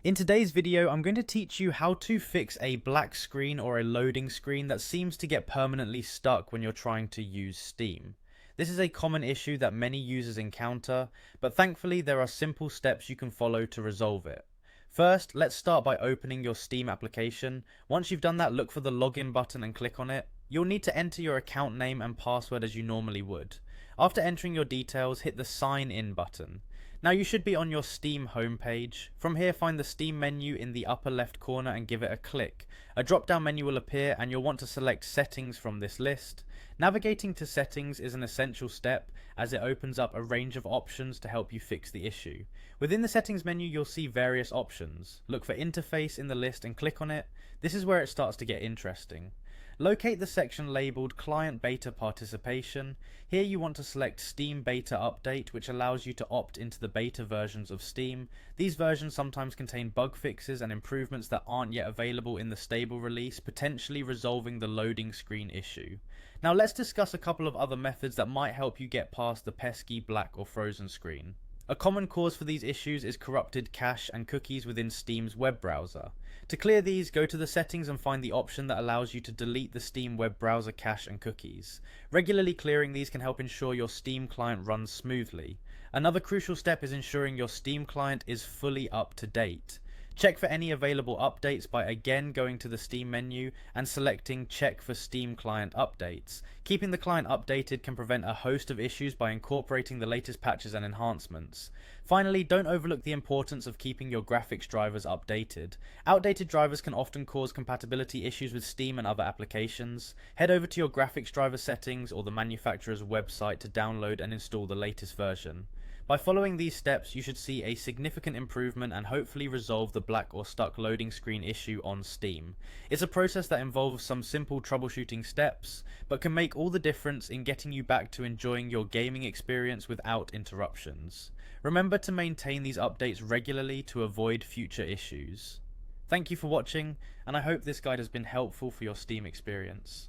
In today's video, I'm going to teach you how to fix a black screen or a loading screen that seems to get permanently stuck when you're trying to use Steam. This is a common issue that many users encounter, but thankfully there are simple steps you can follow to resolve it. First, let's start by opening your Steam application. Once you've done that, look for the login button and click on it. You'll need to enter your account name and password as you normally would. After entering your details, hit the sign in button. Now you should be on your Steam homepage. From here, find the Steam menu in the upper left corner and give it a click. A drop down menu will appear and you'll want to select settings from this list. Navigating to settings is an essential step as it opens up a range of options to help you fix the issue. Within the settings menu you'll see various options. Look for interface in the list and click on it. This is where it starts to get interesting. Locate the section labelled Client Beta Participation. Here you want to select Steam Beta Update, which allows you to opt into the beta versions of Steam. These versions sometimes contain bug fixes and improvements that aren't yet available in the stable release, potentially resolving the loading screen issue. Now let's discuss a couple of other methods that might help you get past the pesky black or frozen screen. A common cause for these issues is corrupted cache and cookies within Steam's web browser. To clear these, go to the settings and find the option that allows you to delete the Steam web browser cache and cookies. Regularly clearing these can help ensure your Steam client runs smoothly. Another crucial step is ensuring your Steam client is fully up to date. Check for any available updates by again going to the Steam menu and selecting Check for Steam Client Updates. Keeping the client updated can prevent a host of issues by incorporating the latest patches and enhancements. Finally, don't overlook the importance of keeping your graphics drivers updated. Outdated drivers can often cause compatibility issues with Steam and other applications. Head over to your graphics driver settings or the manufacturer's website to download and install the latest version. By following these steps, you should see a significant improvement and hopefully resolve the black or stuck loading screen issue on Steam. It's a process that involves some simple troubleshooting steps, but can make all the difference in getting you back to enjoying your gaming experience without interruptions. Remember to maintain these updates regularly to avoid future issues. Thank you for watching, and I hope this guide has been helpful for your Steam experience.